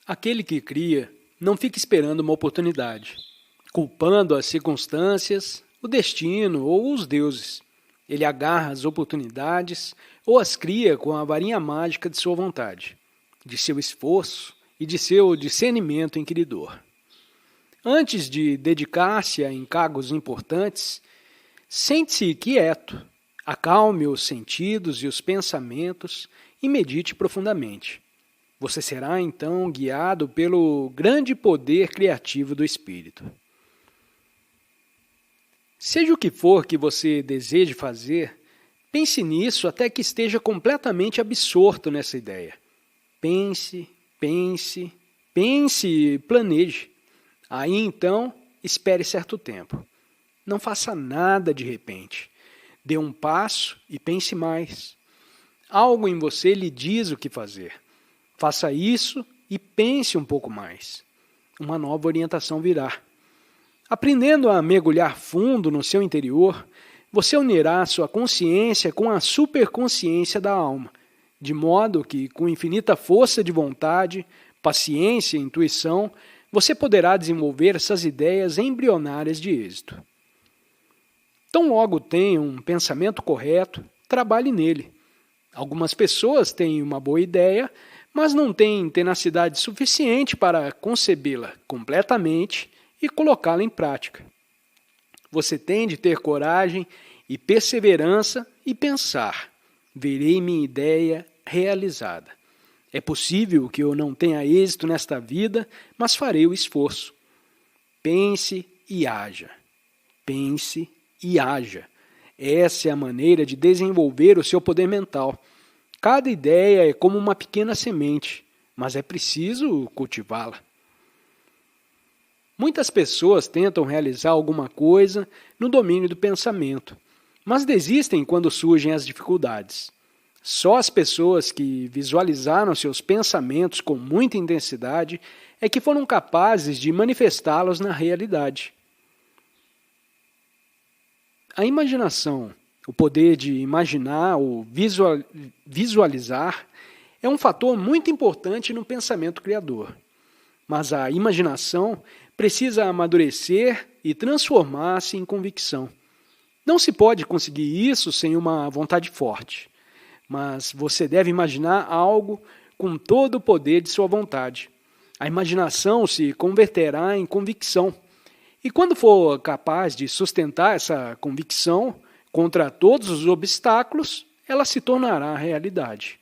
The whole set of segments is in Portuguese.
Aquele que cria não fica esperando uma oportunidade, culpando as circunstâncias, o destino ou os deuses. Ele agarra as oportunidades ou as cria com a varinha mágica de sua vontade, de seu esforço e de seu discernimento inquiridor. Antes de dedicar-se a encargos importantes, sente-se quieto, acalme os sentidos e os pensamentos e medite profundamente. Você será, então, guiado pelo grande poder criativo do Espírito. Seja o que for que você deseje fazer, pense nisso até que esteja completamente absorto nessa ideia. Pense, pense, pense e planeje. Aí, então, espere certo tempo. Não faça nada de repente. Dê um passo e pense mais. Algo em você lhe diz o que fazer. Faça isso e pense um pouco mais. Uma nova orientação virá. Aprendendo a mergulhar fundo no seu interior, você unirá sua consciência com a superconsciência da alma, de modo que, com infinita força de vontade, paciência e intuição, você poderá desenvolver essas ideias embrionárias de êxito. Tão logo tenha um pensamento correto, trabalhe nele. Algumas pessoas têm uma boa ideia, mas não têm tenacidade suficiente para concebê-la completamente e colocá-la em prática. Você tem de ter coragem e perseverança e pensar: verei minha ideia realizada. É possível que eu não tenha êxito nesta vida, mas farei o esforço. Pense e haja. Pense e haja. Essa é a maneira de desenvolver o seu poder mental. Cada ideia é como uma pequena semente, mas é preciso cultivá-la. Muitas pessoas tentam realizar alguma coisa no domínio do pensamento, mas desistem quando surgem as dificuldades. Só as pessoas que visualizaram seus pensamentos com muita intensidade é que foram capazes de manifestá-los na realidade. A imaginação, o poder de imaginar ou visualizar, é um fator muito importante no pensamento criador. Mas a imaginação precisa amadurecer e transformar-se em convicção. Não se pode conseguir isso sem uma vontade forte, mas você deve imaginar algo com todo o poder de sua vontade. A imaginação se converterá em convicção. E quando for capaz de sustentar essa convicção contra todos os obstáculos, ela se tornará realidade.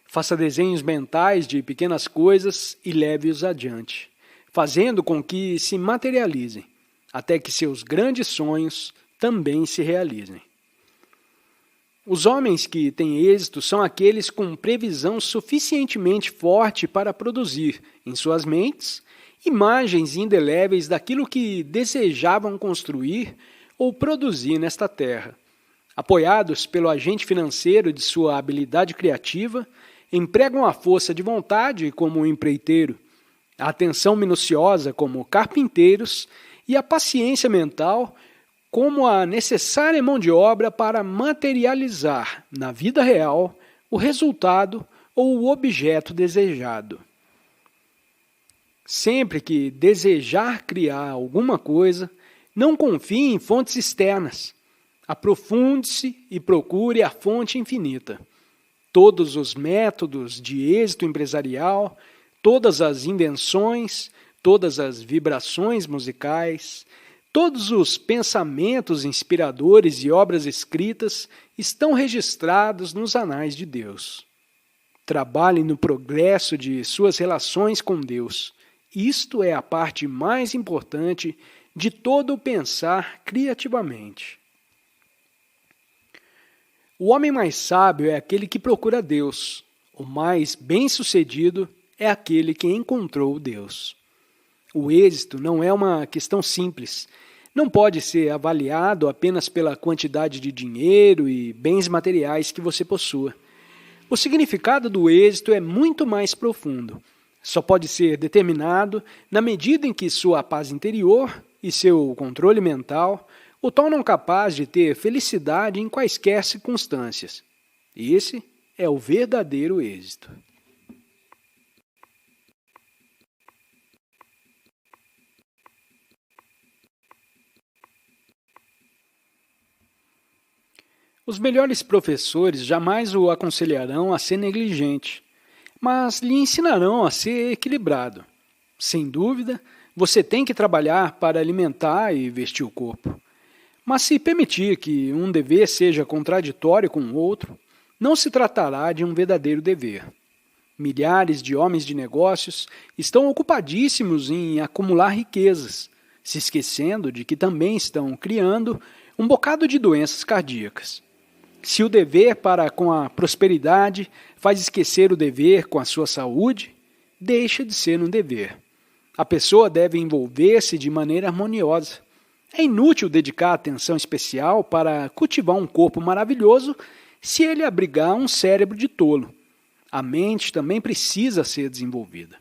Faça desenhos mentais de pequenas coisas e leve-os adiante, fazendo com que se materializem, até que seus grandes sonhos também se realizem. Os homens que têm êxito são aqueles com previsão suficientemente forte para produzir, em suas mentes, imagens indeléveis daquilo que desejavam construir ou produzir nesta terra. Apoiados pelo agente financeiro de sua habilidade criativa, empregam a força de vontade como empreiteiro, a atenção minuciosa como carpinteiros e a paciência mental como a necessária mão de obra para materializar, na vida real, o resultado ou o objeto desejado. Sempre que desejar criar alguma coisa, não confie em fontes externas. Aprofunde-se e procure a fonte infinita. Todos os métodos de êxito empresarial, todas as invenções, todas as vibrações musicais, todos os pensamentos inspiradores e obras escritas estão registrados nos anais de Deus. Trabalhe no progresso de suas relações com Deus. Isto é a parte mais importante de todo o pensar criativamente. O homem mais sábio é aquele que procura Deus. O mais bem-sucedido é aquele que encontrou Deus. O êxito não é uma questão simples. Não pode ser avaliado apenas pela quantidade de dinheiro e bens materiais que você possua. O significado do êxito é muito mais profundo. Só pode ser determinado na medida em que sua paz interior e seu controle mental o tornam capaz de ter felicidade em quaisquer circunstâncias. Esse é o verdadeiro êxito. Os melhores professores jamais o aconselharão a ser negligente, mas lhe ensinarão a ser equilibrado. Sem dúvida, você tem que trabalhar para alimentar e vestir o corpo. Mas se permitir que um dever seja contraditório com o outro, não se tratará de um verdadeiro dever. Milhares de homens de negócios estão ocupadíssimos em acumular riquezas, se esquecendo de que também estão criando um bocado de doenças cardíacas. Se o dever para com a prosperidade faz esquecer o dever com a sua saúde, deixa de ser um dever. A pessoa deve envolver-se de maneira harmoniosa. É inútil dedicar atenção especial para cultivar um corpo maravilhoso se ele abrigar um cérebro de tolo. A mente também precisa ser desenvolvida.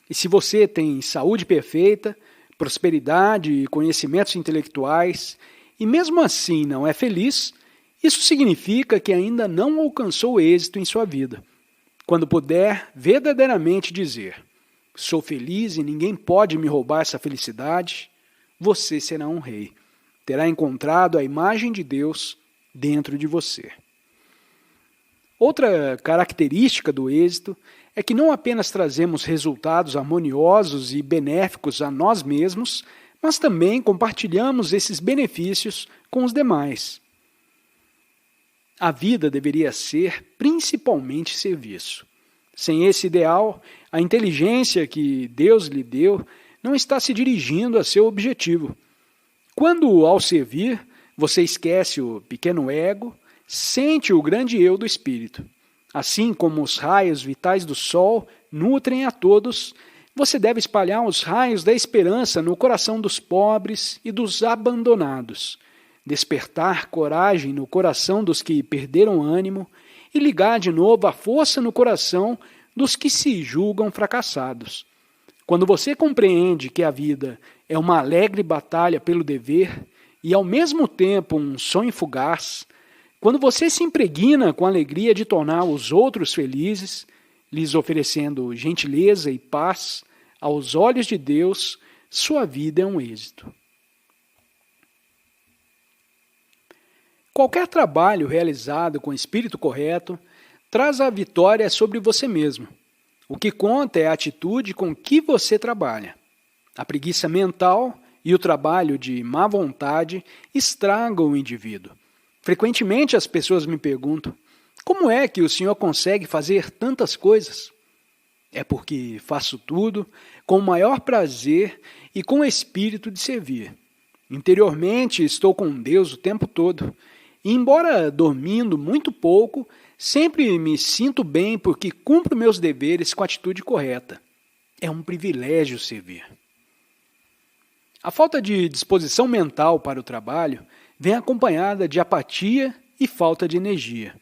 E se você tem saúde perfeita, prosperidade e conhecimentos intelectuais, e mesmo assim não é feliz, isso significa que ainda não alcançou êxito em sua vida. Quando puder verdadeiramente dizer, sou feliz e ninguém pode me roubar essa felicidade, você será um rei. Terá encontrado a imagem de Deus dentro de você. Outra característica do êxito é que não apenas trazemos resultados harmoniosos e benéficos a nós mesmos, mas também compartilhamos esses benefícios com os demais. A vida deveria ser principalmente serviço. Sem esse ideal, a inteligência que Deus lhe deu não está se dirigindo a seu objetivo. Quando, ao servir, você esquece o pequeno ego, sente o grande eu do espírito. Assim como os raios vitais do sol nutrem a todos, você deve espalhar os raios da esperança no coração dos pobres e dos abandonados, despertar coragem no coração dos que perderam ânimo e ligar de novo a força no coração dos que se julgam fracassados. Quando você compreende que a vida é uma alegre batalha pelo dever e ao mesmo tempo um sonho fugaz, quando você se impregna com a alegria de tornar os outros felizes, lhes oferecendo gentileza e paz, aos olhos de Deus, sua vida é um êxito. Qualquer trabalho realizado com espírito correto traz a vitória sobre você mesmo. O que conta é a atitude com que você trabalha. A preguiça mental e o trabalho de má vontade estragam o indivíduo. Frequentemente as pessoas me perguntam, como é que o senhor consegue fazer tantas coisas? É porque faço tudo com o maior prazer e com o espírito de servir. Interiormente estou com Deus o tempo todo. E embora dormindo muito pouco, sempre me sinto bem porque cumpro meus deveres com a atitude correta. É um privilégio servir. A falta de disposição mental para o trabalho vem acompanhada de apatia e falta de energia.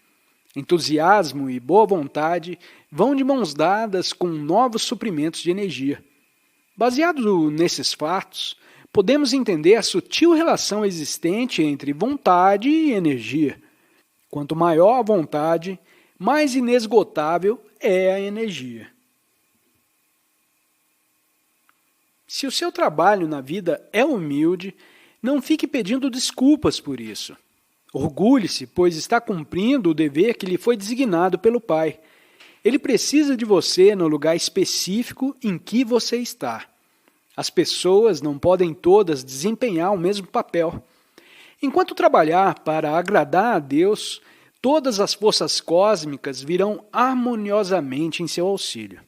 Entusiasmo e boa vontade vão de mãos dadas com novos suprimentos de energia. Baseado nesses fatos, podemos entender a sutil relação existente entre vontade e energia. Quanto maior a vontade, mais inesgotável é a energia. Se o seu trabalho na vida é humilde, não fique pedindo desculpas por isso. Orgulhe-se, pois está cumprindo o dever que lhe foi designado pelo Pai. Ele precisa de você no lugar específico em que você está. As pessoas não podem todas desempenhar o mesmo papel. Enquanto trabalhar para agradar a Deus, todas as forças cósmicas virão harmoniosamente em seu auxílio.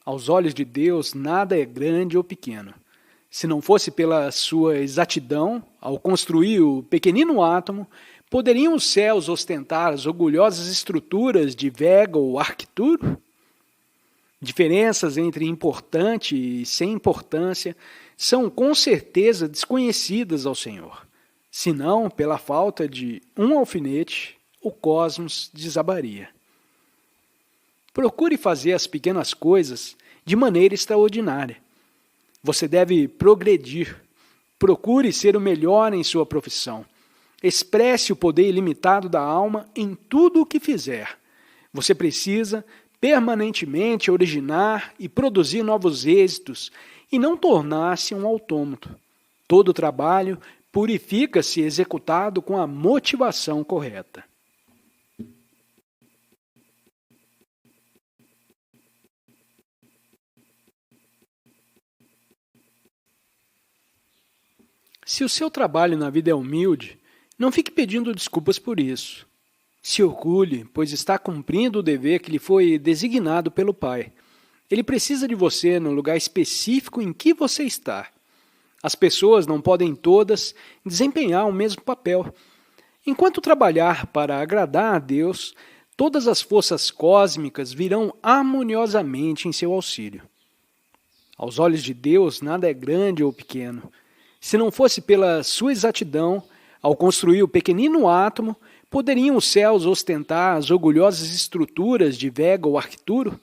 Aos olhos de Deus, nada é grande ou pequeno. Se não fosse pela sua exatidão, ao construir o pequenino átomo, poderiam os céus ostentar as orgulhosas estruturas de Vega ou Arcturo? Diferenças entre importante e sem importância são com certeza desconhecidas ao Senhor. Senão, pela falta de um alfinete, o cosmos desabaria. Procure fazer as pequenas coisas de maneira extraordinária. Você deve progredir. Procure ser o melhor em sua profissão. Expresse o poder ilimitado da alma em tudo o que fizer. Você precisa permanentemente originar e produzir novos êxitos e não tornar-se um autômato. Todo trabalho purifica se executado com a motivação correta. Se o seu trabalho na vida é humilde, não fique pedindo desculpas por isso. Se orgulhe, pois está cumprindo o dever que lhe foi designado pelo Pai. Ele precisa de você no lugar específico em que você está. As pessoas não podem todas desempenhar o mesmo papel. Enquanto trabalhar para agradar a Deus, todas as forças cósmicas virão harmoniosamente em seu auxílio. Aos olhos de Deus, nada é grande ou pequeno. Se não fosse pela sua exatidão, ao construir o pequenino átomo, poderiam os céus ostentar as orgulhosas estruturas de Vega ou Arcturo?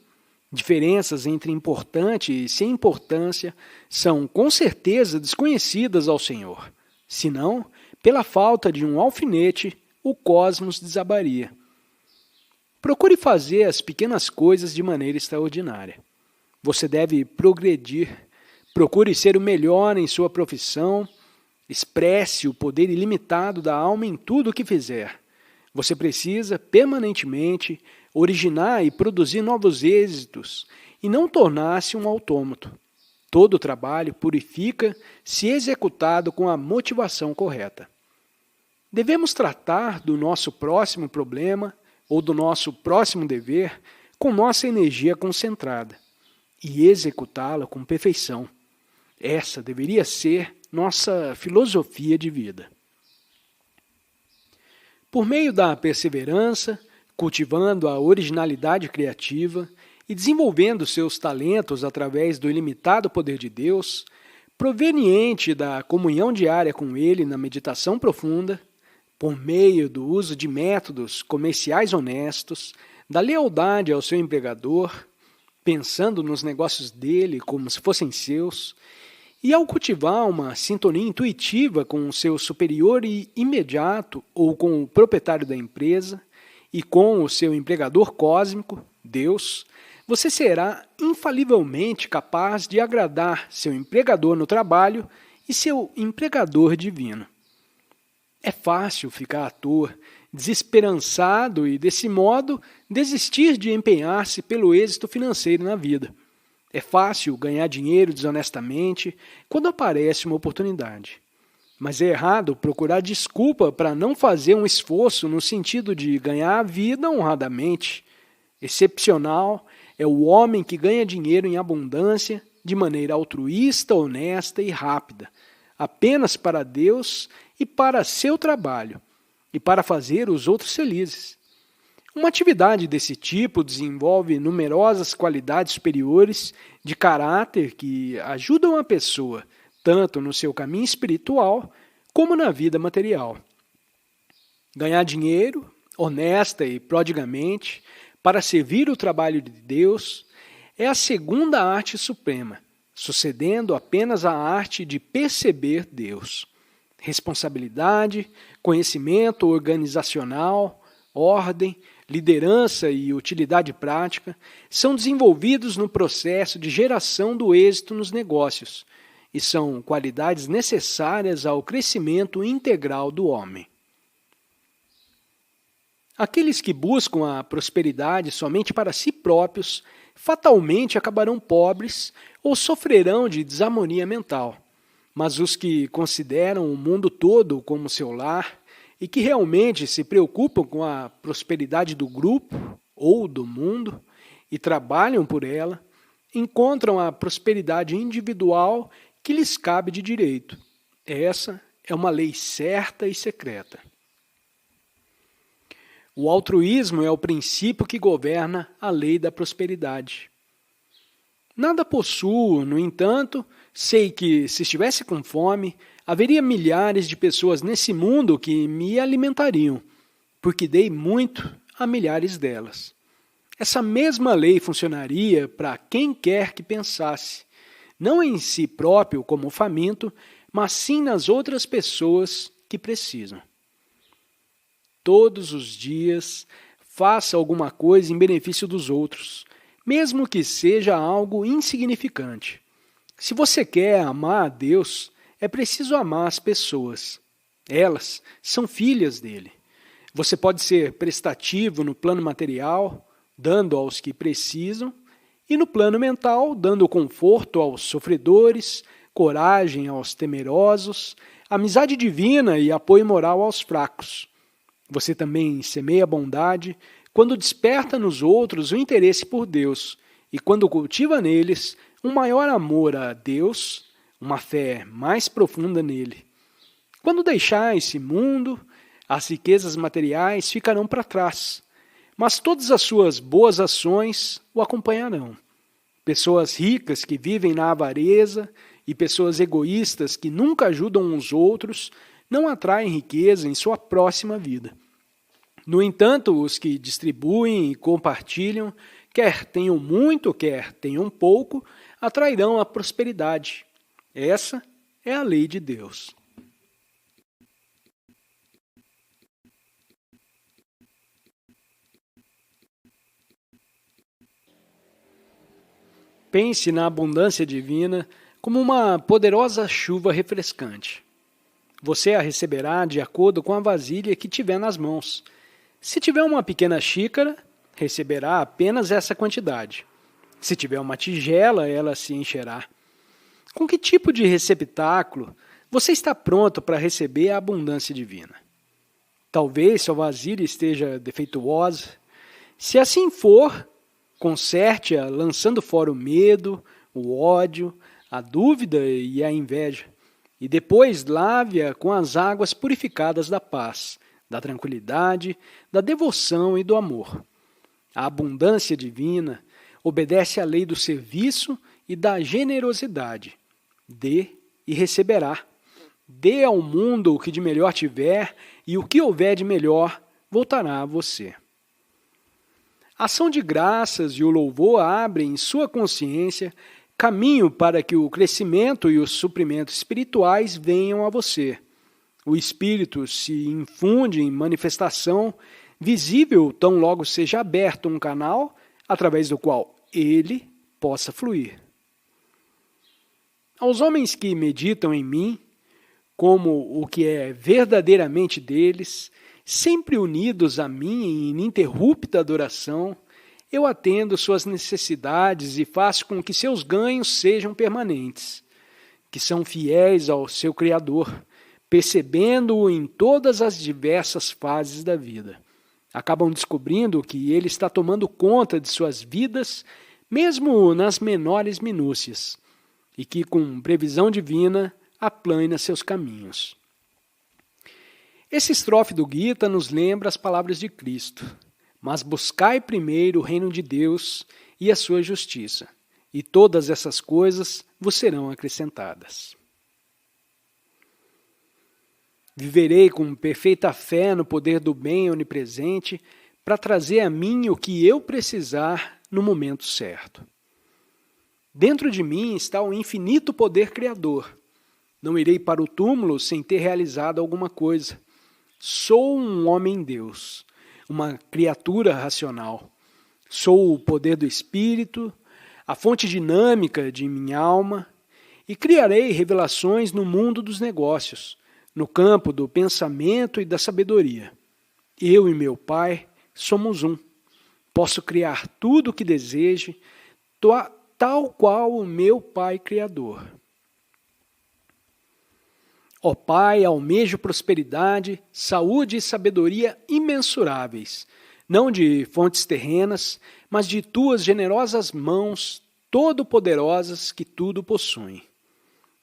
Diferenças entre importante e sem importância são, com certeza, desconhecidas ao Senhor. Senão, pela falta de um alfinete, o cosmos desabaria. Procure fazer as pequenas coisas de maneira extraordinária. Você deve progredir. Procure ser o melhor em sua profissão. Expresse o poder ilimitado da alma em tudo o que fizer. Você precisa, permanentemente, originar e produzir novos êxitos e não tornar-se um autômato. Todo trabalho purifica se executado com a motivação correta. Devemos tratar do nosso próximo problema ou do nosso próximo dever com nossa energia concentrada e executá-la com perfeição. Essa deveria ser nossa filosofia de vida. Por meio da perseverança, cultivando a originalidade criativa e desenvolvendo seus talentos através do ilimitado poder de Deus, proveniente da comunhão diária com Ele na meditação profunda, por meio do uso de métodos comerciais honestos, da lealdade ao seu empregador, pensando nos negócios dele como se fossem seus, e ao cultivar uma sintonia intuitiva com o seu superior e imediato ou com o proprietário da empresa e com o seu empregador cósmico, Deus, você será infalivelmente capaz de agradar seu empregador no trabalho e seu empregador divino. É fácil ficar à toa, desesperançado e, desse modo, desistir de empenhar-se pelo êxito financeiro na vida. É fácil ganhar dinheiro desonestamente quando aparece uma oportunidade. Mas é errado procurar desculpa para não fazer um esforço no sentido de ganhar a vida honradamente. Excepcional é o homem que ganha dinheiro em abundância, de maneira altruísta, honesta e rápida, apenas para Deus e para seu trabalho, e para fazer os outros felizes. Uma atividade desse tipo desenvolve numerosas qualidades superiores de caráter que ajudam a pessoa, tanto no seu caminho espiritual como na vida material. Ganhar dinheiro, honesta e prodigamente, para servir o trabalho de Deus, é a segunda arte suprema, sucedendo apenas à arte de perceber Deus. Responsabilidade, conhecimento organizacional, ordem, liderança e utilidade prática são desenvolvidos no processo de geração do êxito nos negócios e são qualidades necessárias ao crescimento integral do homem. Aqueles que buscam a prosperidade somente para si próprios fatalmente acabarão pobres ou sofrerão de desarmonia mental, mas os que consideram o mundo todo como seu lar e que realmente se preocupam com a prosperidade do grupo ou do mundo e trabalham por ela, encontram a prosperidade individual que lhes cabe de direito. Essa é uma lei certa e secreta. O altruísmo é o princípio que governa a lei da prosperidade. Nada possuo, no entanto, sei que, se estivesse com fome, haveria milhares de pessoas nesse mundo que me alimentariam, porque dei muito a milhares delas. Essa mesma lei funcionaria para quem quer que pensasse, não em si próprio como faminto, mas sim nas outras pessoas que precisam. Todos os dias, faça alguma coisa em benefício dos outros, mesmo que seja algo insignificante. Se você quer amar a Deus, é preciso amar as pessoas. Elas são filhas dele. Você pode ser prestativo no plano material, dando aos que precisam, e no plano mental, dando conforto aos sofredores, coragem aos temerosos, amizade divina e apoio moral aos fracos. Você também semeia bondade quando desperta nos outros o interesse por Deus e quando cultiva neles um maior amor a Deus, uma fé mais profunda nele. Quando deixar esse mundo, as riquezas materiais ficarão para trás, mas todas as suas boas ações o acompanharão. Pessoas ricas que vivem na avareza e pessoas egoístas que nunca ajudam uns outros não atraem riqueza em sua próxima vida. No entanto, os que distribuem e compartilham, quer tenham muito, quer tenham pouco, atrairão a prosperidade. Essa é a lei de Deus. Pense na abundância divina como uma poderosa chuva refrescante. Você a receberá de acordo com a vasilha que tiver nas mãos. Se tiver uma pequena xícara, receberá apenas essa quantidade. Se tiver uma tigela, ela se encherá. Com que tipo de receptáculo você está pronto para receber a abundância divina? Talvez sua vasilha esteja defeituosa. Se assim for, conserte-a lançando fora o medo, o ódio, a dúvida e a inveja, e depois lave-a com as águas purificadas da paz, da tranquilidade, da devoção e do amor. A abundância divina obedece à lei do serviço e da generosidade. Dê e receberá. Dê ao mundo o que de melhor tiver, e o que houver de melhor voltará a você. A ação de graças e o louvor abrem em sua consciência caminho para que o crescimento e os suprimentos espirituais venham a você. O Espírito se infunde em manifestação visível tão logo seja aberto um canal através do qual ele possa fluir. Aos homens que meditam em mim, como o que é verdadeiramente deles, sempre unidos a mim em ininterrupta adoração, eu atendo suas necessidades e faço com que seus ganhos sejam permanentes, que são fiéis ao seu Criador, percebendo-o em todas as diversas fases da vida. Acabam descobrindo que ele está tomando conta de suas vidas, mesmo nas menores minúcias, e que, com previsão divina, aplana seus caminhos. Essa estrofe do Gita nos lembra as palavras de Cristo. Mas buscai primeiro o reino de Deus e a sua justiça, e todas essas coisas vos serão acrescentadas. Viverei com perfeita fé no poder do bem onipresente para trazer a mim o que eu precisar no momento certo. Dentro de mim está o infinito poder criador. Não irei para o túmulo sem ter realizado alguma coisa. Sou um homem-deus, uma criatura racional. Sou o poder do Espírito, a fonte dinâmica de minha alma, e criarei revelações no mundo dos negócios, no campo do pensamento e da sabedoria. Eu e meu Pai somos um. Posso criar tudo o que deseje, tal qual o meu Pai Criador. Ó Pai, almejo prosperidade, saúde e sabedoria imensuráveis, não de fontes terrenas, mas de tuas generosas mãos, todo-poderosas que tudo possuem.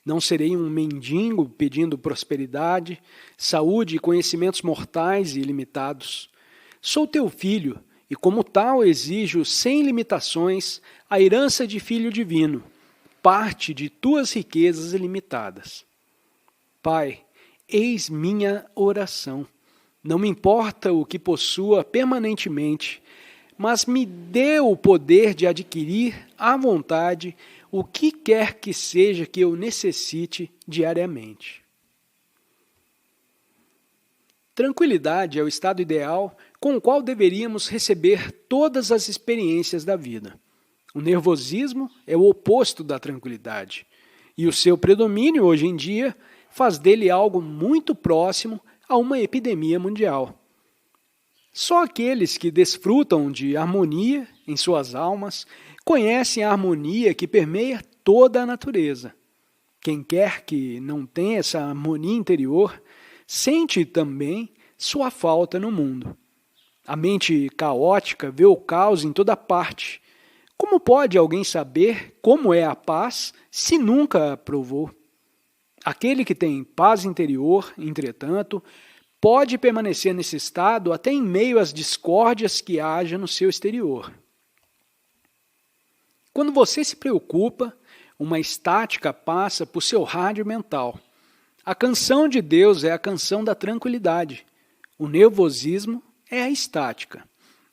Não serei um mendigo pedindo prosperidade, saúde e conhecimentos mortais e ilimitados. Sou teu filho, e como tal exijo sem limitações a herança de filho divino, parte de tuas riquezas ilimitadas. Pai, eis minha oração. Não me importa o que possua permanentemente, mas me dê o poder de adquirir à vontade o que quer que seja que eu necessite diariamente. Tranquilidade é o estado ideal com o qual deveríamos receber todas as experiências da vida. O nervosismo é o oposto da tranquilidade, e o seu predomínio hoje em dia faz dele algo muito próximo a uma epidemia mundial. Só aqueles que desfrutam de harmonia em suas almas conhecem a harmonia que permeia toda a natureza. Quem quer que não tenha essa harmonia interior, sente também sua falta no mundo. A mente caótica vê o caos em toda parte. Como pode alguém saber como é a paz se nunca a provou? Aquele que tem paz interior, entretanto, pode permanecer nesse estado até em meio às discórdias que haja no seu exterior. Quando você se preocupa, uma estática passa por seu rádio mental. A canção de Deus é a canção da tranquilidade. O nervosismo é a estática.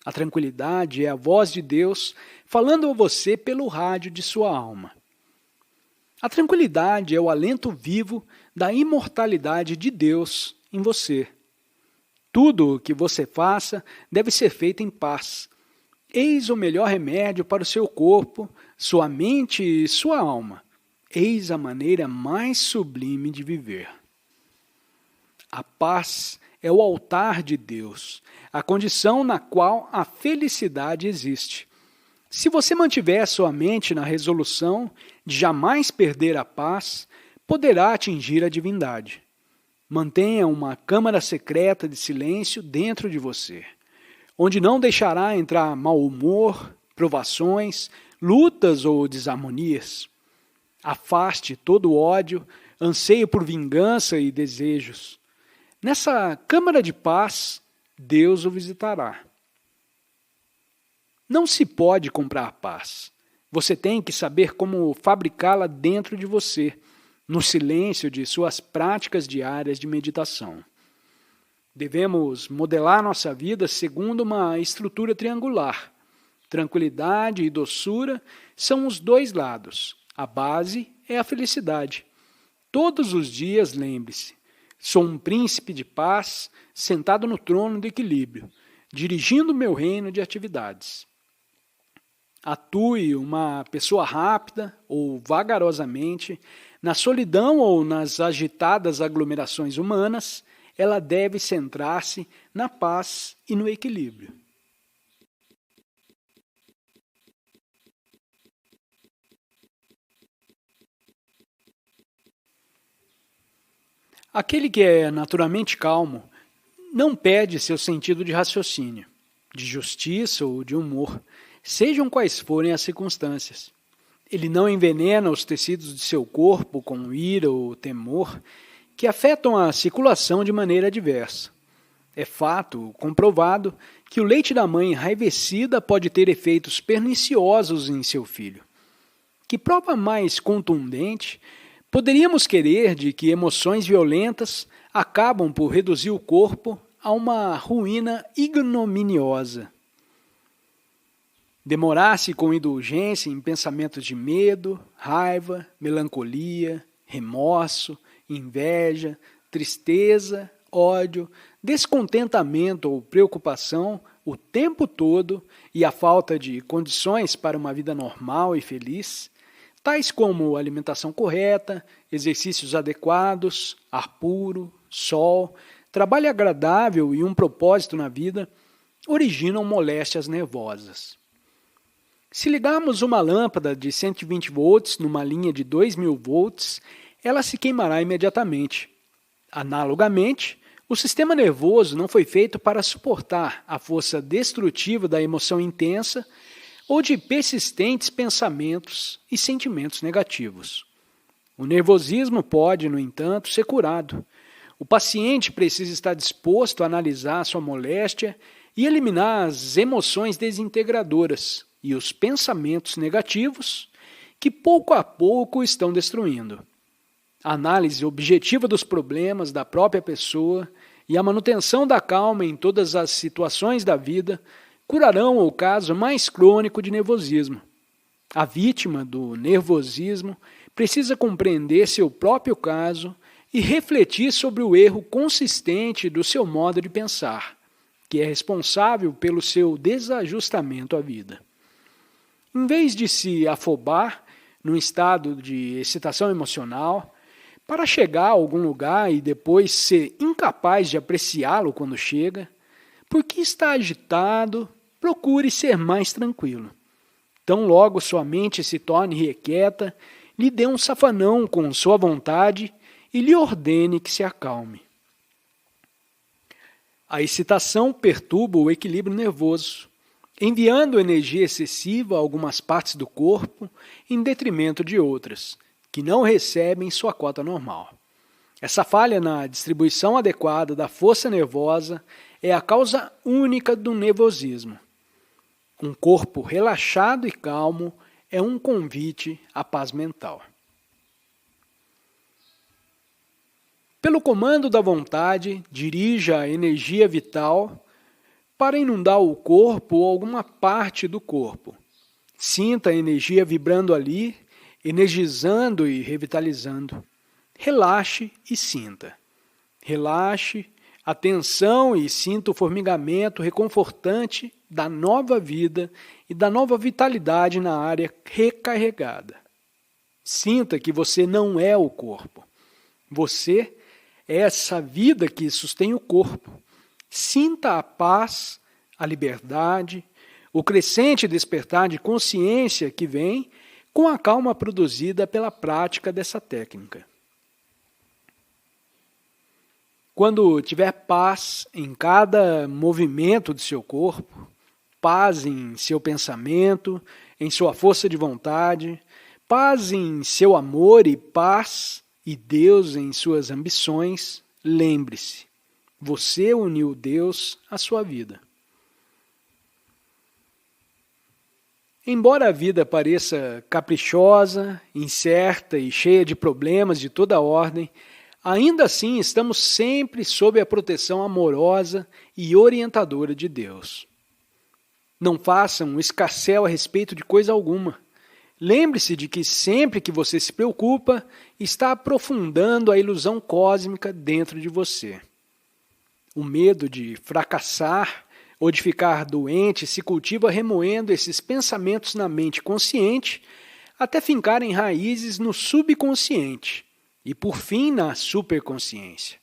A tranquilidade é a voz de Deus falando a você pelo rádio de sua alma. A tranquilidade é o alento vivo da imortalidade de Deus em você. Tudo o que você faça deve ser feito em paz. Eis o melhor remédio para o seu corpo, sua mente e sua alma. Eis a maneira mais sublime de viver. A paz é o altar de Deus, a condição na qual a felicidade existe. Se você mantiver sua mente na resolução de jamais perder a paz, poderá atingir a divindade. Mantenha uma câmara secreta de silêncio dentro de você, onde não deixará entrar mau humor, provações, lutas ou desarmonias. Afaste todo ódio, anseio por vingança e desejos. Nessa câmara de paz, Deus o visitará. Não se pode comprar paz. Você tem que saber como fabricá-la dentro de você, no silêncio de suas práticas diárias de meditação. Devemos modelar nossa vida segundo uma estrutura triangular. Tranquilidade e doçura são os dois lados. A base é a felicidade. Todos os dias lembre-se, sou um príncipe de paz, sentado no trono do equilíbrio, dirigindo meu reino de atividades. Atue uma pessoa rápida ou vagarosamente, na solidão ou nas agitadas aglomerações humanas, ela deve centrar-se na paz e no equilíbrio. Aquele que é naturalmente calmo não perde seu sentido de raciocínio, de justiça ou de humor, sejam quais forem as circunstâncias. Ele não envenena os tecidos de seu corpo com ira ou temor, que afetam a circulação de maneira adversa. É fato comprovado que o leite da mãe enraivecida pode ter efeitos perniciosos em seu filho. Que prova mais contundente poderíamos querer de que emoções violentas acabam por reduzir o corpo a uma ruína ignominiosa? Demorar-se com indulgência em pensamentos de medo, raiva, melancolia, remorso, inveja, tristeza, ódio, descontentamento ou preocupação o tempo todo e a falta de condições para uma vida normal e feliz, tais como alimentação correta, exercícios adequados, ar puro, sol, trabalho agradável e um propósito na vida, originam moléstias nervosas. Se ligarmos uma lâmpada de 120 volts numa linha de 2.000 volts, ela se queimará imediatamente. Analogamente, o sistema nervoso não foi feito para suportar a força destrutiva da emoção intensa ou de persistentes pensamentos e sentimentos negativos. O nervosismo pode, no entanto, ser curado. O paciente precisa estar disposto a analisar sua moléstia e eliminar as emoções desintegradoras e os pensamentos negativos que pouco a pouco o estão destruindo. A análise objetiva dos problemas da própria pessoa e a manutenção da calma em todas as situações da vida curarão o caso mais crônico de nervosismo. A vítima do nervosismo precisa compreender seu próprio caso e refletir sobre o erro consistente do seu modo de pensar, que é responsável pelo seu desajustamento à vida. Em vez de se afobar num estado de excitação emocional, Para chegar a algum lugar e depois ser incapaz de apreciá-lo quando chega, porque está agitado, procure ser mais tranquilo. Tão logo sua mente se torne requieta, lhe dê um safanão com sua vontade e lhe ordene que se acalme. A excitação perturba o equilíbrio nervoso, enviando energia excessiva a algumas partes do corpo em detrimento de outras, que não recebem sua cota normal. Essa falha na distribuição adequada da força nervosa é a causa única do nervosismo. Um corpo relaxado e calmo é um convite à paz mental. Pelo comando da vontade, dirija a energia vital para inundar o corpo ou alguma parte do corpo. Sinta a energia vibrando ali, energizando e revitalizando. Relaxe e sinta. Relaxe, atenção e sinta o formigamento reconfortante da nova vida e da nova vitalidade na área recarregada. Sinta que você não é o corpo. Você é essa vida que sustém o corpo. Sinta a paz, a liberdade, o crescente despertar de consciência que vem com a calma produzida pela prática dessa técnica. Quando tiver paz em cada movimento de seu corpo, paz em seu pensamento, em sua força de vontade, paz em seu amor e paz e Deus em suas ambições, lembre-se, você uniu Deus à sua vida. Embora a vida pareça caprichosa, incerta e cheia de problemas de toda ordem, ainda assim estamos sempre sob a proteção amorosa e orientadora de Deus. Não faça um escarcéu a respeito de coisa alguma. Lembre-se de que sempre que você se preocupa, está aprofundando a ilusão cósmica dentro de você. O medo de fracassar ou de ficar doente se cultiva remoendo esses pensamentos na mente consciente até fincarem raízes no subconsciente e, por fim, na superconsciência.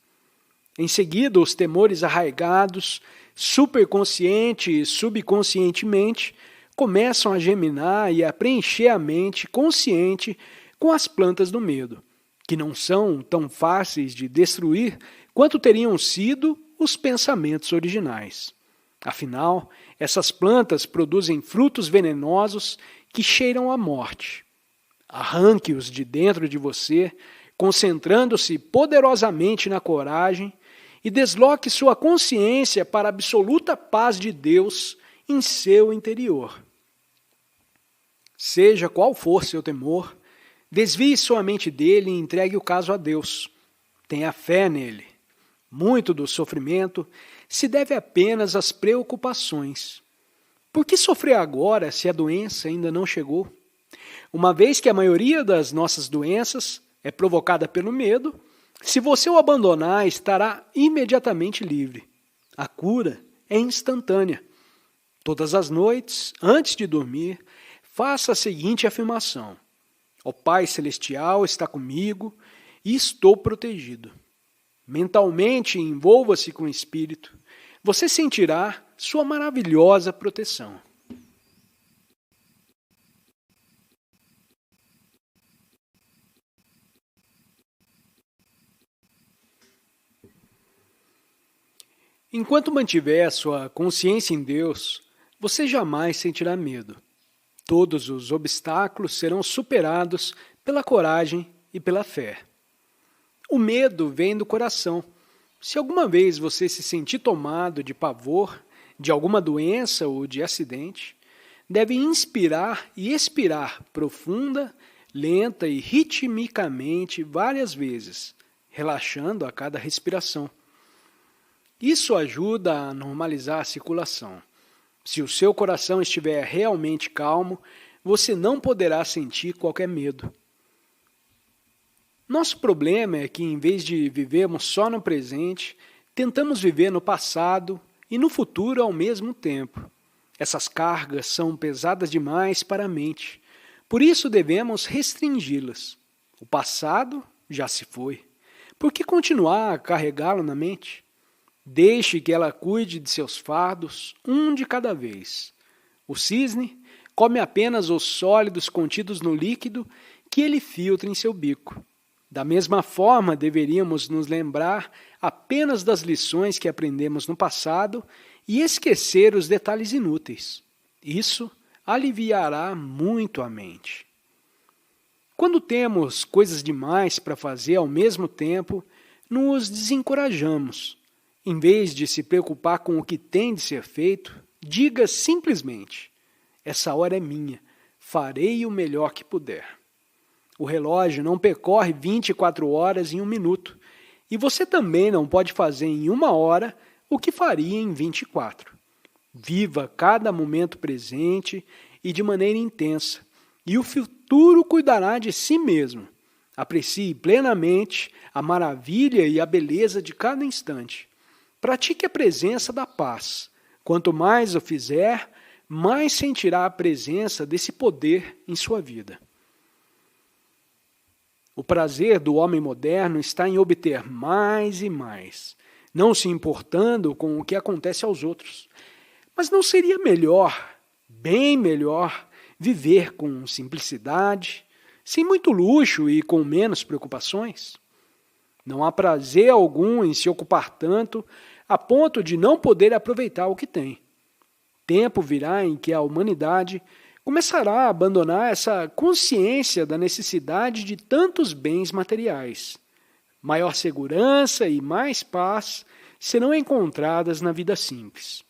Em seguida, os temores arraigados, superconsciente e subconscientemente, começam a germinar e a preencher a mente consciente com as plantas do medo, que não são tão fáceis de destruir quanto teriam sido os pensamentos originais. Afinal, essas plantas produzem frutos venenosos que cheiram à morte. Arranque-os de dentro de você, concentrando-se poderosamente na coragem e desloque sua consciência para a absoluta paz de Deus em seu interior. Seja qual for seu temor, desvie sua mente dele e entregue o caso a Deus. Tenha fé nele. Muito do sofrimento se deve apenas às preocupações. Por que sofrer agora se a doença ainda não chegou? Uma vez que a maioria das nossas doenças é provocada pelo medo, se você o abandonar, estará imediatamente livre. A cura é instantânea. Todas as noites, antes de dormir, faça a seguinte afirmação: O Pai Celestial está comigo e estou protegido. Mentalmente envolva-se com o Espírito. Você sentirá sua maravilhosa proteção. Enquanto mantiver sua consciência em Deus, você jamais sentirá medo. Todos os obstáculos serão superados pela coragem e pela fé. O medo vem do coração. Se alguma vez você se sentir tomado de pavor, de alguma doença ou de acidente, deve inspirar e expirar profunda, lenta e ritmicamente várias vezes, relaxando a cada respiração. Isso ajuda a normalizar a circulação. Se o seu coração estiver realmente calmo, você não poderá sentir qualquer medo. Nosso problema é que, em vez de vivermos só no presente, tentamos viver no passado e no futuro ao mesmo tempo. Essas cargas são pesadas demais para a mente. Por isso devemos restringi-las. O passado já se foi. Por que continuar a carregá-lo na mente? Deixe que ela cuide de seus fardos, um de cada vez. O cisne come apenas os sólidos contidos no líquido que ele filtra em seu bico. Da mesma forma, deveríamos nos lembrar apenas das lições que aprendemos no passado e esquecer os detalhes inúteis. Isso aliviará muito a mente. Quando temos coisas demais para fazer ao mesmo tempo, nos desencorajamos. Em vez de se preocupar com o que tem de ser feito, diga simplesmente: essa hora é minha, farei o melhor que puder. O relógio não percorre 24 horas em 1 minuto, e você também não pode fazer em 1 hora o que faria em 24. Viva cada momento presente e de maneira intensa, e o futuro cuidará de si mesmo. Aprecie plenamente a maravilha e a beleza de cada instante. Pratique a presença da paz. Quanto mais o fizer, mais sentirá a presença desse poder em sua vida. O prazer do homem moderno está em obter mais e mais, não se importando com o que acontece aos outros. Mas não seria melhor, bem melhor, viver com simplicidade, sem muito luxo e com menos preocupações? Não há prazer algum em se ocupar tanto a ponto de não poder aproveitar o que tem. Tempo virá em que a humanidade começará a abandonar essa consciência da necessidade de tantos bens materiais. Maior segurança e mais paz serão encontradas na vida simples.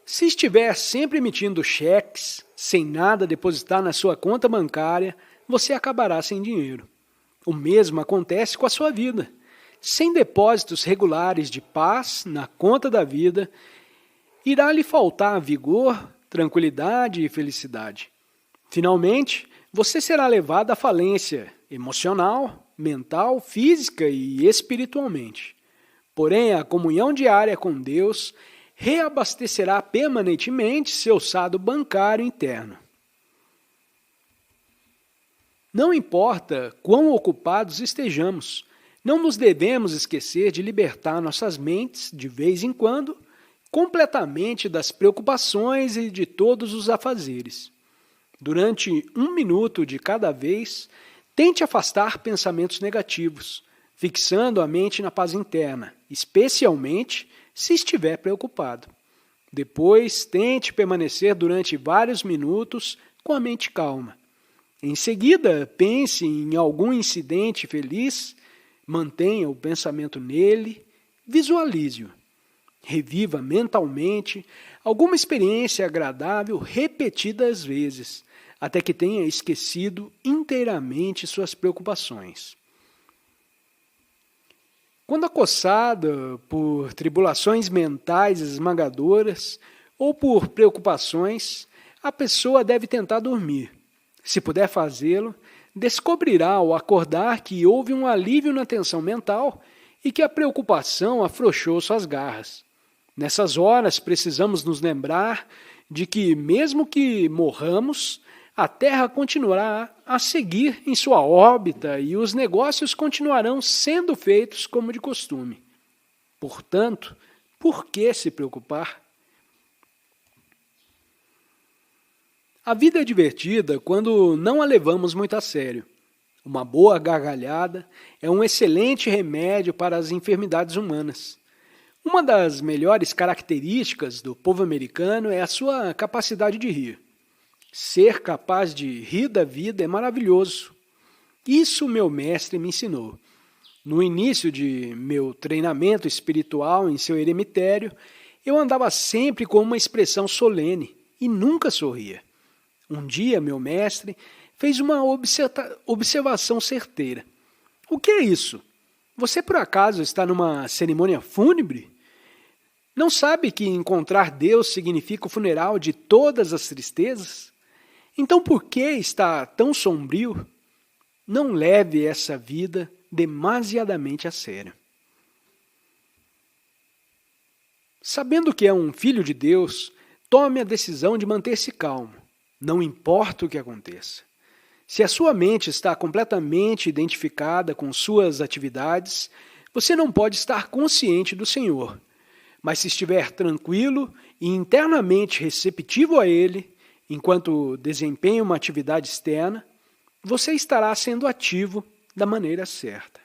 Se estiver sempre emitindo cheques, sem nada depositar na sua conta bancária, você acabará sem dinheiro. O mesmo acontece com a sua vida. Sem depósitos regulares de paz na conta da vida, irá lhe faltar vigor, tranquilidade e felicidade. Finalmente, você será levado à falência emocional, mental, física e espiritualmente. Porém, a comunhão diária com Deus reabastecerá permanentemente seu saldo bancário interno. Não importa quão ocupados estejamos, não nos devemos esquecer de libertar nossas mentes, de vez em quando, completamente das preocupações e de todos os afazeres. Durante 1 minuto de cada vez, tente afastar pensamentos negativos, fixando a mente na paz interna, especialmente se estiver preocupado. Depois, tente permanecer durante vários minutos com a mente calma. Em seguida, pense em algum incidente feliz, mantenha o pensamento nele, visualize-o. Reviva mentalmente alguma experiência agradável repetidas vezes, até que tenha esquecido inteiramente suas preocupações. Quando acossada por tribulações mentais esmagadoras ou por preocupações, a pessoa deve tentar dormir. Se puder fazê-lo, descobrirá ao acordar que houve um alívio na tensão mental e que a preocupação afrouxou suas garras. Nessas horas, precisamos nos lembrar de que, mesmo que morramos, a Terra continuará a seguir em sua órbita e os negócios continuarão sendo feitos como de costume. Portanto, por que se preocupar? A vida é divertida quando não a levamos muito a sério. Uma boa gargalhada é um excelente remédio para as enfermidades humanas. Uma das melhores características do povo americano é a sua capacidade de rir. Ser capaz de rir da vida é maravilhoso. Isso meu mestre me ensinou. No início de meu treinamento espiritual em seu eremitério, eu andava sempre com uma expressão solene e nunca sorria. Um dia, meu mestre fez uma observação certeira. O que é isso? Você por acaso está numa cerimônia fúnebre? Não sabe que encontrar Deus significa o funeral de todas as tristezas? Então por que está tão sombrio? Não leve essa vida demasiadamente a sério. Sabendo que é um filho de Deus, tome a decisão de manter-se calmo, não importa o que aconteça. Se a sua mente está completamente identificada com suas atividades, você não pode estar consciente do Senhor. Mas se estiver tranquilo e internamente receptivo a Ele, enquanto desempenha uma atividade externa, você estará sendo ativo da maneira certa.